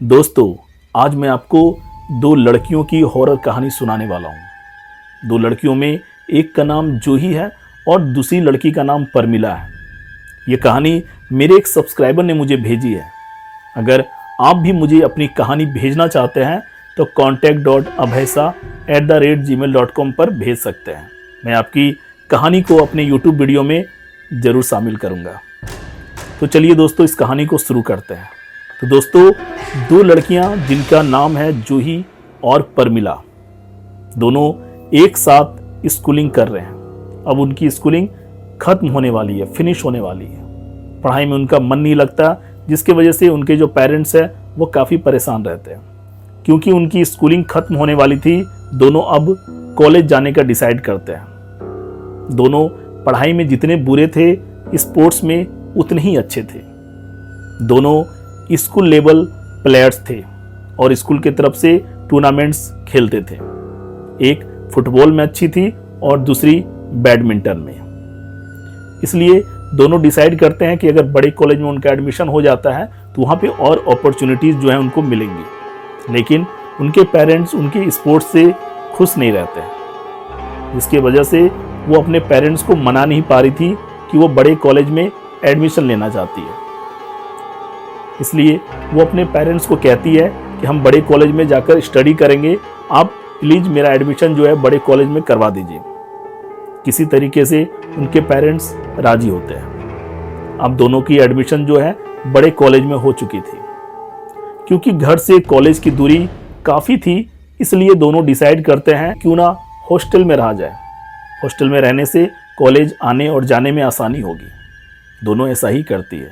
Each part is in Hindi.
दोस्तों, आज मैं आपको दो लड़कियों की हॉरर कहानी सुनाने वाला हूँ। दो लड़कियों में एक का नाम जूही है और दूसरी लड़की का नाम परमिला है। ये कहानी मेरे एक सब्सक्राइबर ने मुझे भेजी है। अगर आप भी मुझे अपनी कहानी भेजना चाहते हैं तो contact.abhaisa@gmail.com पर भेज सकते हैं। मैं आपकी कहानी को अपने YouTube वीडियो में ज़रूर शामिल करूँगा। तो चलिए दोस्तों, इस कहानी को शुरू करते हैं। तो दोस्तों, दो लड़कियां जिनका नाम है जूही और परमिला, दोनों एक साथ स्कूलिंग कर रहे हैं। अब उनकी स्कूलिंग खत्म होने वाली है, फिनिश होने वाली है। पढ़ाई में उनका मन नहीं लगता, जिसके वजह से उनके जो पेरेंट्स हैं वो काफ़ी परेशान रहते हैं। क्योंकि उनकी स्कूलिंग खत्म होने वाली थी, दोनों अब कॉलेज जाने का डिसाइड करते हैं। दोनों पढ़ाई में जितने बुरे थे, स्पोर्ट्स में उतने ही अच्छे थे। दोनों स्कूल लेवल प्लेयर्स थे और स्कूल की तरफ से टूर्नामेंट्स खेलते थे। एक फुटबॉल में अच्छी थी और दूसरी बैडमिंटन में। इसलिए दोनों डिसाइड करते हैं कि अगर बड़े कॉलेज में उनका एडमिशन हो जाता है तो वहाँ पे और अपॉर्चुनिटीज़ जो है उनको मिलेंगी। लेकिन उनके पेरेंट्स उनके स्पोर्ट्स से खुश नहीं रहते हैं, जिसकी वजह से वो अपने पेरेंट्स को मना नहीं पा रही थी कि वो बड़े कॉलेज में एडमिशन लेना चाहती है। इसलिए वो अपने पेरेंट्स को कहती है कि हम बड़े कॉलेज में जाकर स्टडी करेंगे, आप प्लीज़ मेरा एडमिशन जो है बड़े कॉलेज में करवा दीजिए। किसी तरीके से उनके पेरेंट्स राजी होते हैं। अब दोनों की एडमिशन जो है बड़े कॉलेज में हो चुकी थी। क्योंकि घर से कॉलेज की दूरी काफ़ी थी, इसलिए दोनों डिसाइड करते हैं क्यों ना हॉस्टल में रहा जाए। हॉस्टल में रहने से कॉलेज आने और जाने में आसानी होगी। दोनों ऐसा ही करती है,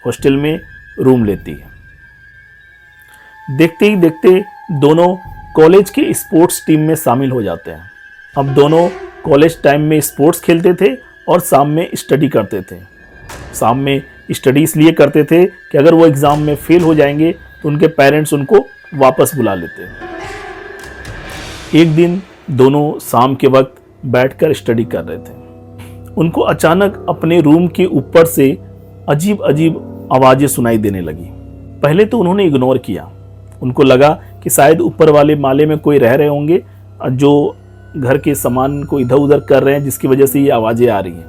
हॉस्टल में रूम लेती है। देखते ही देखते दोनों कॉलेज के स्पोर्ट्स टीम में शामिल हो जाते हैं। अब दोनों कॉलेज टाइम में स्पोर्ट्स खेलते थे और शाम में स्टडी करते थे। शाम में स्टडी इसलिए करते थे कि अगर वो एग्ज़ाम में फेल हो जाएंगे तो उनके पेरेंट्स उनको वापस बुला लेते। एक दिन दोनों शाम के वक्त बैठकर स्टडी कर रहे थे। उनको अचानक अपने रूम के ऊपर से अजीब अजीब आवाज़ें सुनाई देने लगी। पहले तो उन्होंने इग्नोर किया। उनको लगा कि शायद ऊपर वाले माले में कोई रह रहे होंगे जो घर के सामान को इधर उधर कर रहे हैं, जिसकी वजह से ये आवाज़ें आ रही हैं।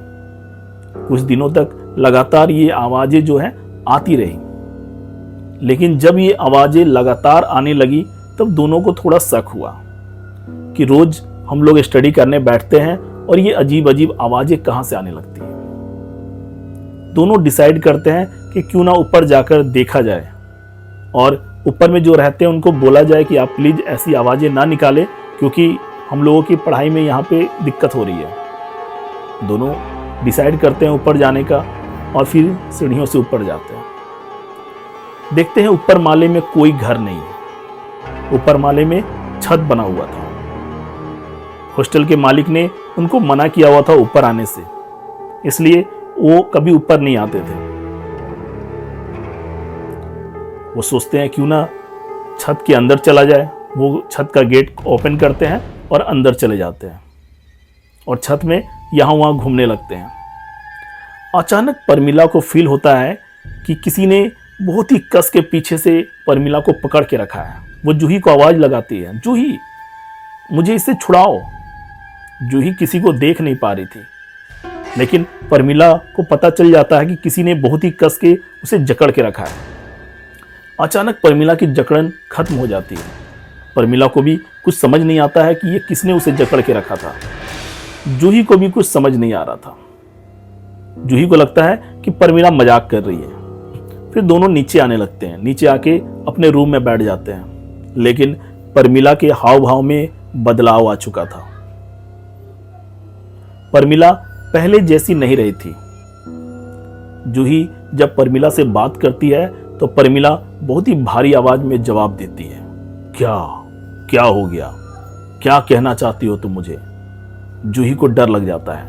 कुछ दिनों तक लगातार ये आवाज़ें जो हैं आती रही। लेकिन जब ये आवाज़ें लगातार आने लगी तब दोनों को थोड़ा शक हुआ कि रोज़ हम लोग स्टडी करने बैठते हैं और ये अजीब अजीब आवाज़ें कहाँ से आने लगती हैं। दोनों डिसाइड करते हैं कि क्यों ना ऊपर जाकर देखा जाए और ऊपर में जो रहते हैं उनको बोला जाए कि आप प्लीज़ ऐसी आवाज़ें ना निकालें, क्योंकि हम लोगों की पढ़ाई में यहाँ पे दिक्कत हो रही है। दोनों डिसाइड करते हैं ऊपर जाने का और फिर सीढ़ियों से ऊपर जाते हैं। देखते हैं ऊपर माले में कोई घर नहीं है। ऊपर माले में छत बना हुआ था। हॉस्टल के मालिक ने उनको मना किया हुआ था ऊपर आने से, इसलिए वो कभी ऊपर नहीं आते थे। वो सोचते हैं क्यों ना छत के अंदर चला जाए। वो छत का गेट ओपन करते हैं और अंदर चले जाते हैं और छत में यहाँ वहाँ घूमने लगते हैं। अचानक परमिला को फील होता है कि किसी ने बहुत ही कस के पीछे से परमिला को पकड़ के रखा है। वो जूही को आवाज़ लगाती है, जूही मुझे इससे छुड़ाओ। जूही किसी को देख नहीं पा रही थी, लेकिन परमिला को पता चल जाता है कि किसी ने बहुत ही कस के उसे जकड़ के रखा है। अचानक परमिला की जकड़न खत्म हो जाती है। परमिला को भी कुछ समझ नहीं आता है कि ये किसने उसे जकड़ के रखा था। जूही को भी कुछ समझ नहीं आ रहा था। जूही को लगता है कि परमिला मजाक कर रही है। फिर दोनों नीचे आने लगते हैं। नीचे आके अपने रूम में बैठ जाते हैं। लेकिन परमिला के हाव भाव में बदलाव आ चुका था। परमिला पहले जैसी नहीं रही थी। जूही जब परमिला से बात करती है तो परमिला बहुत ही भारी आवाज में जवाब देती है, क्या हो गया, क्या कहना चाहती हो तुम मुझे। जूही को डर लग जाता है।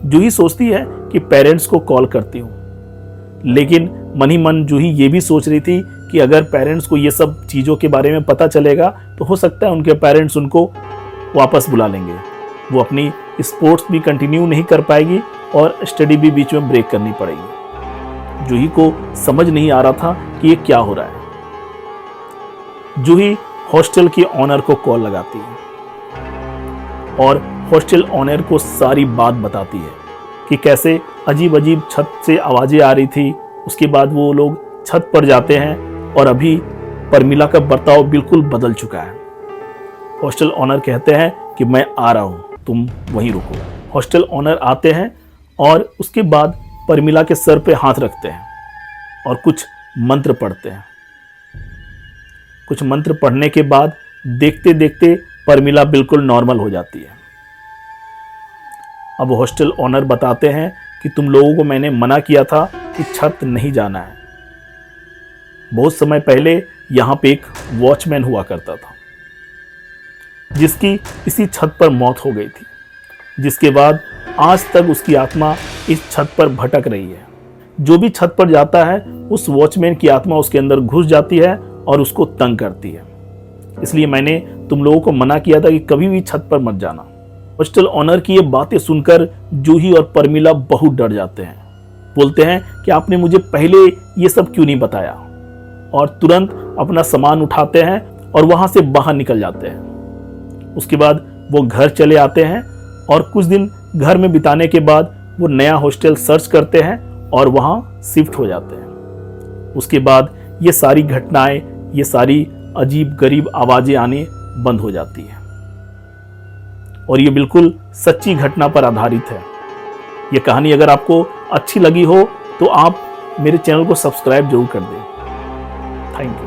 जूही सोचती है कि पेरेंट्स को कॉल करती हूँ, लेकिन मन ही मन जूही ये भी सोच रही थी कि अगर पेरेंट्स को ये सब चीज़ों के बारे में पता चलेगा तो हो सकता है उनके पेरेंट्स उनको वापस बुला लेंगे। वो अपनी स्पोर्ट्स भी कंटिन्यू नहीं कर पाएगी और स्टडी भी बीच में ब्रेक करनी पड़ेगी। जूही को समझ नहीं आ रहा था कि ये क्या हो रहा है। जूही हॉस्टल के ऑनर को कॉल लगाती है और हॉस्टल ऑनर को सारी बात बताती है कि कैसे अजीब अजीब छत से आवाजें आ रही थी। उसके बाद वो लोग छत पर जाते हैं और अभी परमिला का बर्ताव बिल्कुल बदल चुका है। हॉस्टल ऑनर कहते हैं कि मैं आ रहा हूं, तुम वहीं रुको। हॉस्टल ऑनर आते हैं और उसके बाद परमिला के सर पे हाथ रखते हैं और कुछ मंत्र पढ़ते हैं। कुछ मंत्र पढ़ने के बाद देखते देखते परमिला बिल्कुल नॉर्मल हो जाती है। अब हॉस्टल ऑनर बताते हैं कि तुम लोगों को मैंने मना किया था कि छत नहीं जाना है। बहुत समय पहले यहाँ पे एक वॉचमैन हुआ करता था जिसकी इसी छत पर मौत हो गई थी, जिसके बाद आज तक उसकी आत्मा इस छत पर भटक रही है। जो भी छत पर जाता है उस वॉचमैन की आत्मा उसके अंदर घुस जाती है और उसको तंग करती है। इसलिए मैंने तुम लोगों को मना किया था कि कभी भी छत पर मत जाना। हॉस्टल ऑनर की ये बातें सुनकर जूही और परमिला बहुत डर जाते हैं। बोलते हैं कि आपने मुझे पहले ये सब क्यों नहीं बताया, और तुरंत अपना सामान उठाते हैं और वहां से बाहर निकल जाते हैं। उसके बाद वो घर चले आते हैं और कुछ दिन घर में बिताने के बाद वो नया हॉस्टल सर्च करते हैं और वहां शिफ्ट हो जाते हैं। उसके बाद ये सारी घटनाएं, ये सारी अजीब गरीब आवाजें आने बंद हो जाती हैं और ये बिल्कुल सच्ची घटना पर आधारित है। ये कहानी अगर आपको अच्छी लगी हो तो आप मेरे चैनल को सब्सक्राइब जरूर कर दें। Thank you.